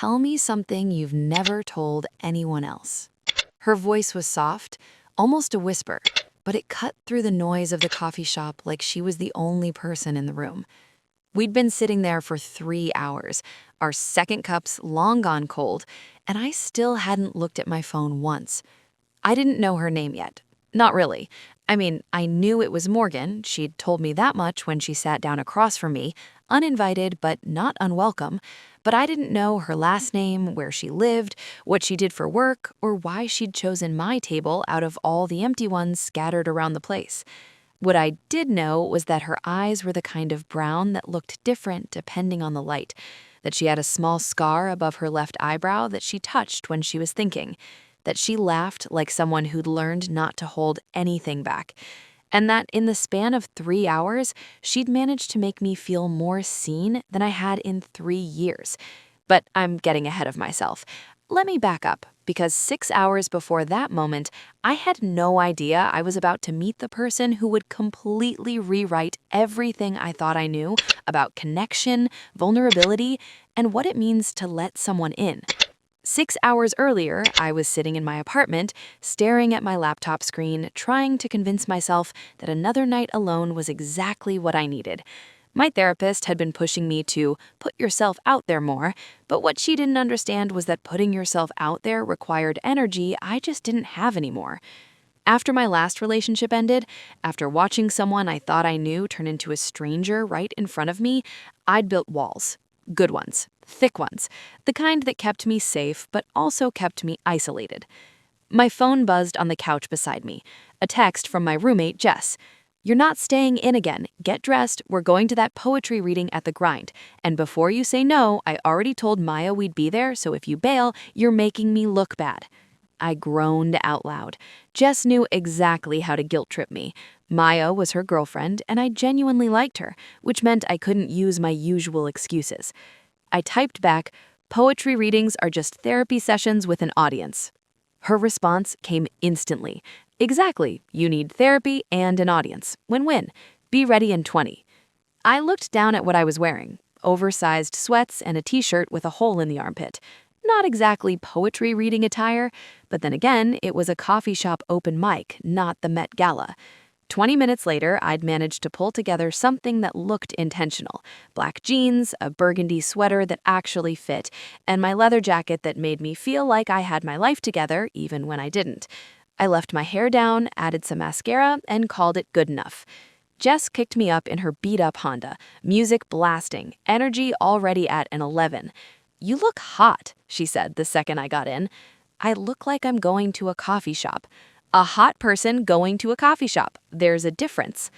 Tell me something you've never told anyone else. Her voice was soft, almost a whisper, but it cut through the noise of the coffee shop like she was the only person in the room. We'd been sitting there for 3 hours, our second cups long gone cold, and I still hadn't looked at my phone once. I didn't know her name yet. Not really. I mean, I knew it was Morgan. She'd told me that much when she sat down across from me, uninvited but not unwelcome. But I didn't know her last name, where she lived, what she did for work, or why she'd chosen my table out of all the empty ones scattered around the place. What I did know was that her eyes were the kind of brown that looked different depending on the light, that she had a small scar above her left eyebrow that she touched when she was thinking, that she laughed like someone who'd learned not to hold anything back, and that in the span of 3 hours, she'd managed to make me feel more seen than I had in 3 years. But I'm getting ahead of myself. Let me back up, because 6 hours before that moment, I had no idea I was about to meet the person who would completely rewrite everything I thought I knew about connection, vulnerability, and what it means to let someone in. 6 hours earlier, I was sitting in my apartment, staring at my laptop screen, trying to convince myself that another night alone was exactly what I needed. My therapist had been pushing me to put yourself out there more, but what she didn't understand was that putting yourself out there required energy I just didn't have anymore. After my last relationship ended, after watching someone I thought I knew turn into a stranger right in front of me, I'd built walls. Good ones, thick ones, the kind that kept me safe but also kept me isolated. My phone buzzed on the couch beside me, a text from my roommate, Jess. "You're not staying in again. Get dressed. We're going to that poetry reading at the Grind. And before you say no, I already told Maya we'd be there, so if you bail, you're making me look bad." I groaned out loud. Jess knew exactly how to guilt trip me. Maya was her girlfriend, and I genuinely liked her, which meant I couldn't use my usual excuses. I typed back, "Poetry readings are just therapy sessions with an audience." Her response came instantly. "Exactly. You need therapy and an audience. Win-win. Be ready in 20. I looked down at what I was wearing. Oversized sweats and a t-shirt with a hole in the armpit. Not exactly poetry reading attire, but then again, it was a coffee shop open mic, not the Met Gala. 20 minutes later, I'd managed to pull together something that looked intentional. Black jeans, a burgundy sweater that actually fit, and my leather jacket that made me feel like I had my life together even when I didn't. I left my hair down, added some mascara, and called it good enough. Jess kicked me up in her beat-up Honda, music blasting, energy already at an 11. "You look hot," she said the second I got in. I look like I'm going to a coffee shop. A hot person going to a coffee shop. There's a difference.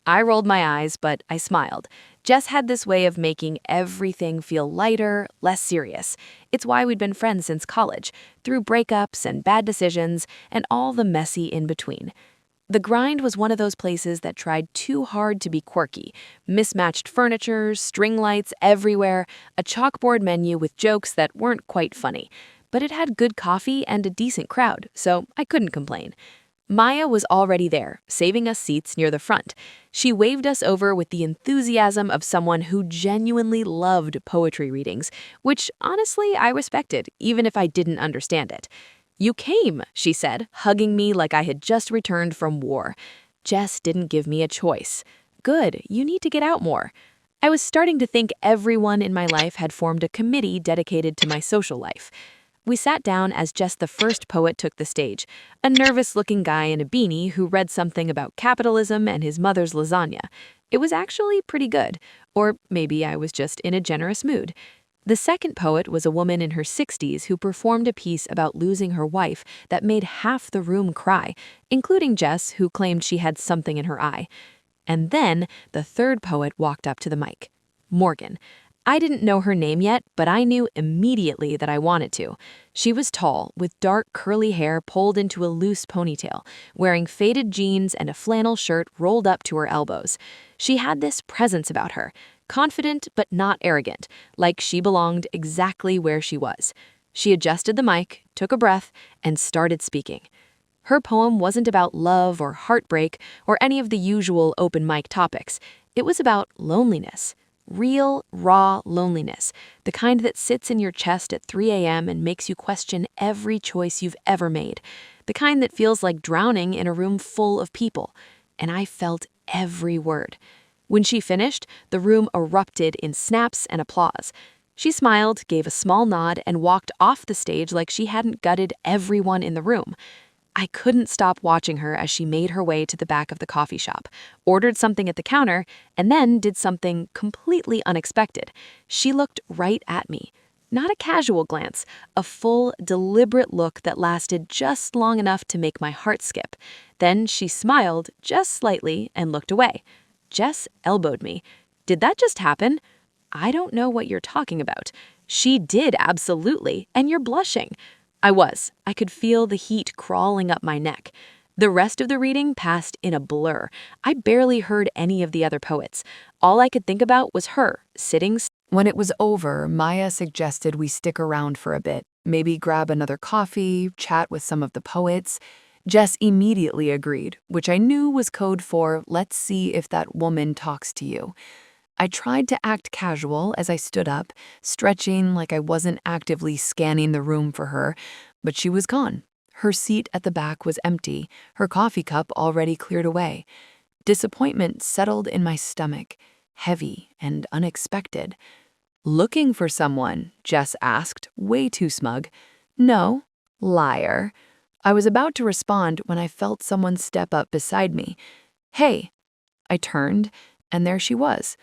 I rolled my eyes, but I smiled. Jess had this way of making everything feel lighter, less serious. It's why we'd been friends since college, through breakups and bad decisions and all the messy in between. The Grind was one of those places that tried too hard to be quirky. Mismatched furniture, string lights everywhere, a chalkboard menu with jokes that weren't quite funny. But it had good coffee and a decent crowd, so I couldn't complain. Maya was already there, saving us seats near the front. She waved us over with the enthusiasm of someone who genuinely loved poetry readings, which honestly I respected, even if I didn't understand it. "You came," she said, hugging me like I had just returned from war. Jess didn't give me a choice. "Good, you need to get out more." I was starting to think everyone in my life had formed a committee dedicated to my social life. We sat down as just the first poet took the stage, a nervous-looking guy in a beanie who read something about capitalism and his mother's lasagna. It was actually pretty good, or maybe I was just in a generous mood. The second poet was a woman in her 60s who performed a piece about losing her wife that made half the room cry, including Jess, who claimed she had something in her eye. And then the third poet walked up to the mic. Morgan. I didn't know her name yet, but I knew immediately that I wanted to. She was tall, with dark curly hair pulled into a loose ponytail, wearing faded jeans and a flannel shirt rolled up to her elbows. She had this presence about her, confident but not arrogant, like she belonged exactly where she was. She adjusted the mic, took a breath, and started speaking. Her poem wasn't about love or heartbreak or any of the usual open mic topics. It was about loneliness. Real, raw loneliness, the kind that sits in your chest at 3 a.m. and makes you question every choice you've ever made. The kind that feels like drowning in a room full of people. And I felt every word. When she finished, the room erupted in snaps and applause. She smiled, gave a small nod, and walked off the stage like she hadn't gutted everyone in the room. I couldn't stop watching her as she made her way to the back of the coffee shop, ordered something at the counter, and then did something completely unexpected. She looked right at me. Not a casual glance, a full, deliberate look that lasted just long enough to make my heart skip. Then she smiled just slightly and looked away. Jess elbowed me. Did that just happen? I don't know what you're talking about. She did, absolutely, and you're blushing. I could feel the heat crawling up my neck. The rest of the reading passed in a blur. I barely heard any of the other poets. All I could think about was her, sitting. When it was over, Maya suggested we stick around for a bit, maybe grab another coffee, chat with some of the poets. Jess immediately agreed, which I knew was code for, let's see if that woman talks to you. I tried to act casual as I stood up, stretching like I wasn't actively scanning the room for her, but she was gone. Her seat at the back was empty, her coffee cup already cleared away. Disappointment settled in my stomach, heavy and unexpected. Looking for someone? Jess asked, way too smug. No, liar. I was about to respond when I felt someone step up beside me. Hey. I turned, and there she was.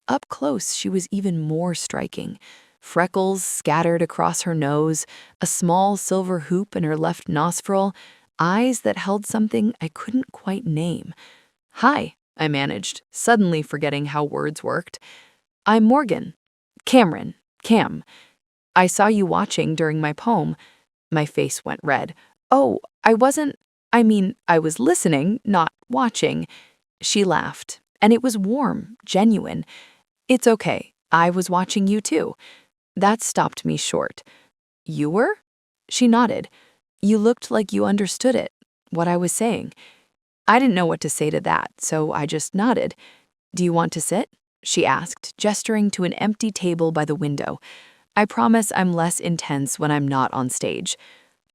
Up close, she was even more striking. Freckles scattered across her nose, a small silver hoop in her left nostril, eyes that held something I couldn't quite name. Hi, I managed, suddenly forgetting how words worked. I'm Morgan. Cameron. Cam. I saw you watching during my poem. My face went red. Oh, I was listening, not watching. She laughed, and it was warm, genuine. It's okay. I was watching you too. That stopped me short. You were? She nodded. You looked like you understood it, what I was saying. I didn't know what to say to that, so I just nodded. Do you want to sit? She asked, gesturing to an empty table by the window. I promise I'm less intense when I'm not on stage.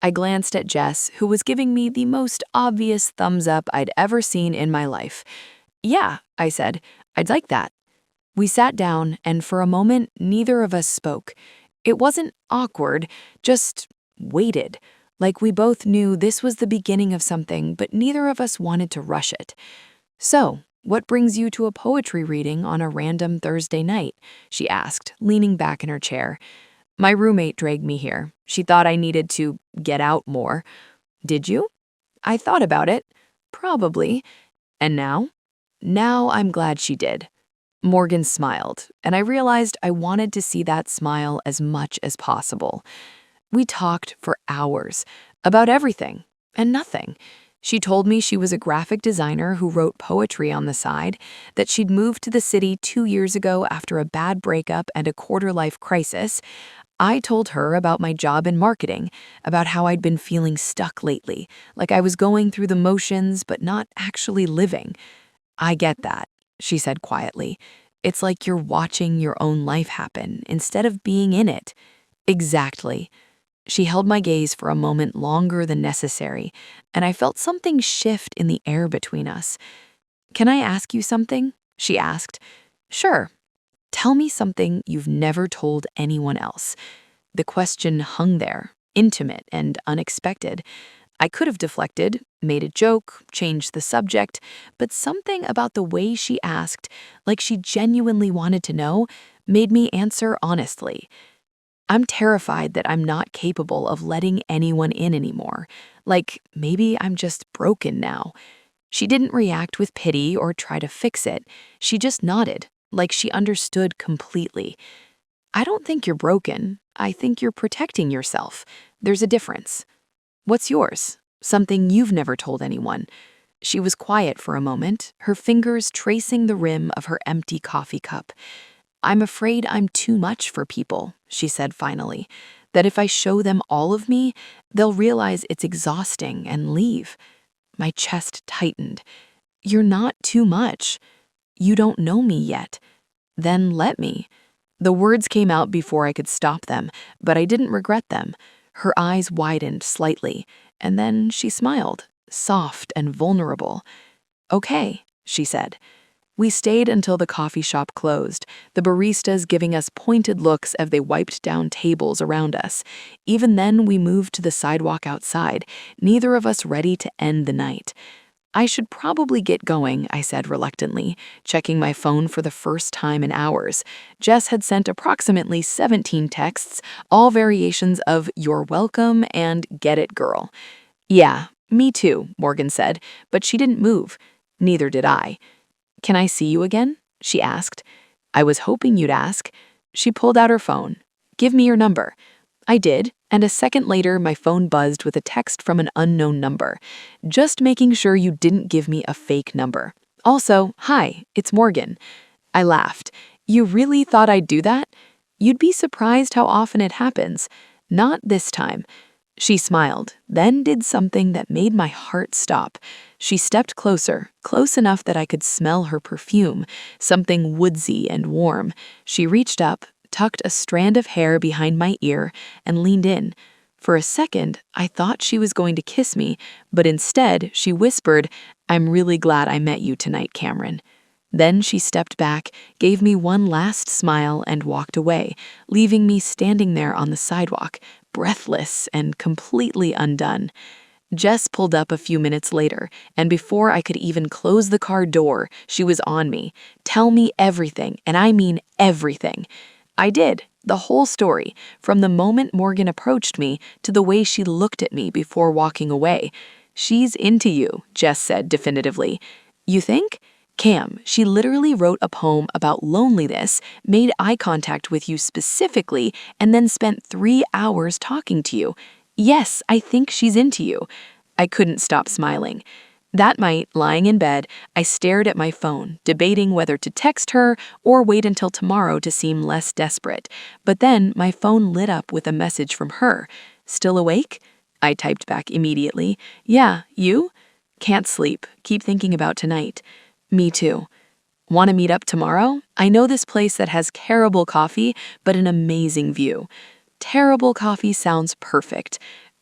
I glanced at Jess, who was giving me the most obvious thumbs up I'd ever seen in my life. Yeah, I said, I'd like that. We sat down, and for a moment, neither of us spoke. It wasn't awkward, just waited, like we both knew this was the beginning of something, but neither of us wanted to rush it. So, what brings you to a poetry reading on a random Thursday night? She asked, leaning back in her chair. My roommate dragged me here. She thought I needed to get out more. Did you? I thought about it. Probably. And now? Now I'm glad she did. Morgan smiled, and I realized I wanted to see that smile as much as possible. We talked for hours about everything and nothing. She told me she was a graphic designer who wrote poetry on the side, that she'd moved to the city 2 years ago after a bad breakup and a quarter-life crisis. I told her about my job in marketing, about how I'd been feeling stuck lately, like I was going through the motions but not actually living. I get that, she said quietly. It's like you're watching your own life happen instead of being in it. Exactly. She held my gaze for a moment longer than necessary, and I felt something shift in the air between us. Can I ask you something? She asked. Sure. Tell me something you've never told anyone else. The question hung there, intimate and unexpected. I could have deflected, made a joke, changed the subject, but something about the way she asked, like she genuinely wanted to know, made me answer honestly. I'm terrified that I'm not capable of letting anyone in anymore. Like, maybe I'm just broken now. She didn't react with pity or try to fix it. She just nodded, like she understood completely. I don't think you're broken. I think you're protecting yourself. There's a difference. What's yours? Something you've never told anyone. She was quiet for a moment, her fingers tracing the rim of her empty coffee cup. I'm afraid I'm too much for people, she said finally, that if I show them all of me, they'll realize it's exhausting and leave. My chest tightened. You're not too much. You don't know me yet. Then let me. The words came out before I could stop them, but I didn't regret them. Her eyes widened slightly, and then she smiled, soft and vulnerable. Okay, she said. We stayed until the coffee shop closed, the baristas giving us pointed looks as they wiped down tables around us. Even then, we moved to the sidewalk outside, neither of us ready to end the night. I should probably get going, I said reluctantly, checking my phone for the first time in hours. Jess had sent approximately 17 texts, all variations of "you're welcome" and "get it, girl." Yeah, me too, Morgan said, but she didn't move. Neither did I. Can I see you again? She asked. I was hoping you'd ask. She pulled out her phone. Give me your number. I did, and a second later my phone buzzed with a text from an unknown number. Just making sure you didn't give me a fake number. Also, hi, it's Morgan. I laughed. You really thought I'd do that? You'd be surprised how often it happens. Not this time. She smiled, then did something that made my heart stop. She stepped closer, close enough that I could smell her perfume, something woodsy and warm. She reached up, tucked a strand of hair behind my ear, and leaned in. For a second, I thought she was going to kiss me, but instead, she whispered, "I'm really glad I met you tonight, Cameron." Then she stepped back, gave me one last smile, and walked away, leaving me standing there on the sidewalk, breathless and completely undone. Jess pulled up a few minutes later, and before I could even close the car door, she was on me. Tell me everything, and I mean everything. I did, the whole story, from the moment Morgan approached me to the way she looked at me before walking away. She's into you, Jess said definitively. You think? Cam, she literally wrote a poem about loneliness, made eye contact with you specifically, and then spent 3 hours talking to you. Yes, I think she's into you. I couldn't stop smiling. That night, lying in bed, I stared at my phone, debating whether to text her or wait until tomorrow to seem less desperate. But then my phone lit up with a message from her. Still awake? I typed back immediately. Yeah, you? Can't sleep. Keep thinking about tonight. Me too. Want to meet up tomorrow? I know this place that has terrible coffee, but an amazing view. Terrible coffee sounds perfect.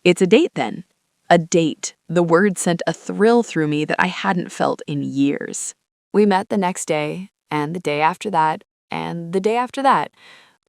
It's a date then. A date. The word sent a thrill through me that I hadn't felt in years. We met the next day, and the day after that, and the day after that.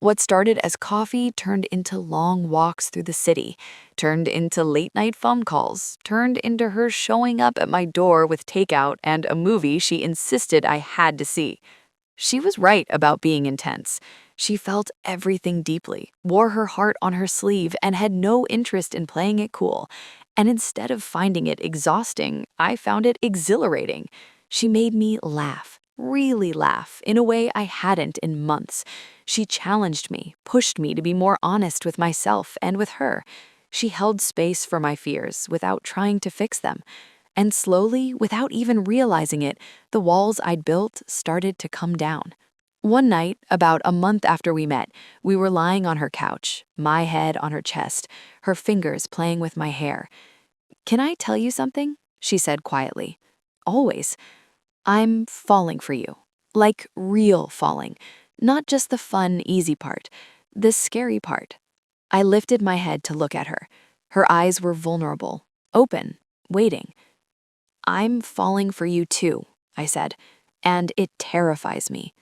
What started as coffee turned into long walks through the city, turned into late-night phone calls, turned into her showing up at my door with takeout and a movie she insisted I had to see. She was right about being intense. She felt everything deeply, wore her heart on her sleeve, and had no interest in playing it cool. And instead of finding it exhausting, I found it exhilarating. She made me laugh, really laugh, in a way I hadn't in months. She challenged me, pushed me to be more honest with myself and with her. She held space for my fears without trying to fix them. And slowly, without even realizing it, the walls I'd built started to come down. One night, about a month after we met, we were lying on her couch, my head on her chest, her fingers playing with my hair. Can I tell you something? She said quietly. Always. I'm falling for you. Like real falling. Not just the fun, easy part. The scary part. I lifted my head to look at her. Her eyes were vulnerable, open, waiting. I'm falling for you too, I said, and it terrifies me.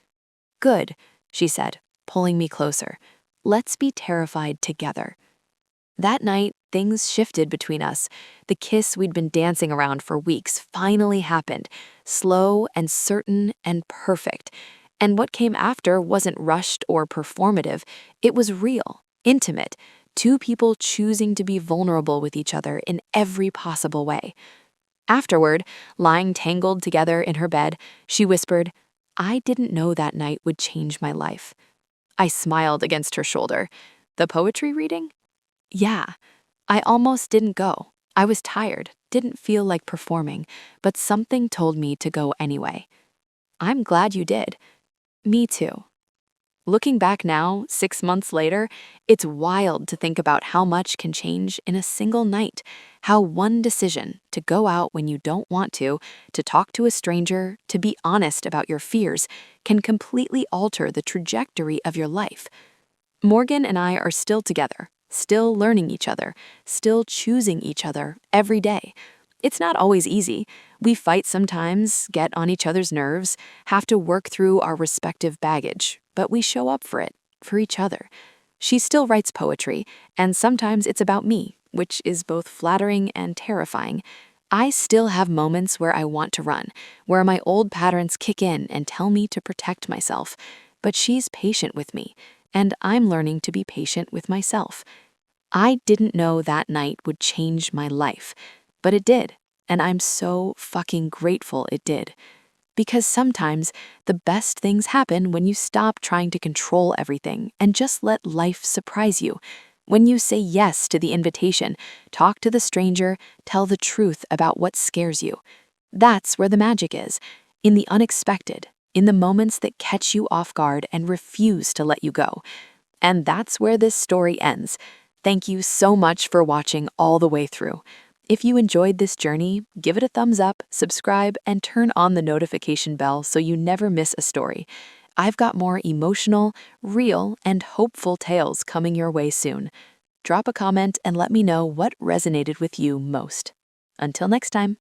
Good, she said, pulling me closer. Let's be terrified together. That night, things shifted between us. The kiss we'd been dancing around for weeks finally happened, slow and certain and perfect. And what came after wasn't rushed or performative. It was real, intimate, two people choosing to be vulnerable with each other in every possible way. Afterward, lying tangled together in her bed, she whispered, I didn't know that night would change my life. I smiled against her shoulder. The poetry reading? Yeah. I almost didn't go. I was tired, didn't feel like performing, but something told me to go anyway. I'm glad you did. Me too. Looking back now, 6 months later, it's wild to think about how much can change in a single night. How one decision to go out when you don't want to talk to a stranger, to be honest about your fears, can completely alter the trajectory of your life. Morgan and I are still together, still learning each other, still choosing each other every day. It's not always easy. We fight sometimes, get on each other's nerves, have to work through our respective baggage, but we show up for it, for each other. She still writes poetry, and sometimes it's about me, which is both flattering and terrifying. I still have moments where I want to run, where my old patterns kick in and tell me to protect myself. But she's patient with me, and I'm learning to be patient with myself. I didn't know that night would change my life, but it did, and I'm so fucking grateful it did. Because sometimes the best things happen when you stop trying to control everything and just let life surprise you. When you say yes to the invitation, talk to the stranger, tell the truth about what scares you. That's where the magic is, in the unexpected, in the moments that catch you off guard and refuse to let you go. And that's where this story ends. Thank you so much for watching all the way through. If you enjoyed this journey, give it a thumbs up, subscribe, and turn on the notification bell so you never miss a story. I've got more emotional, real, and hopeful tales coming your way soon. Drop a comment and let me know what resonated with you most. Until next time.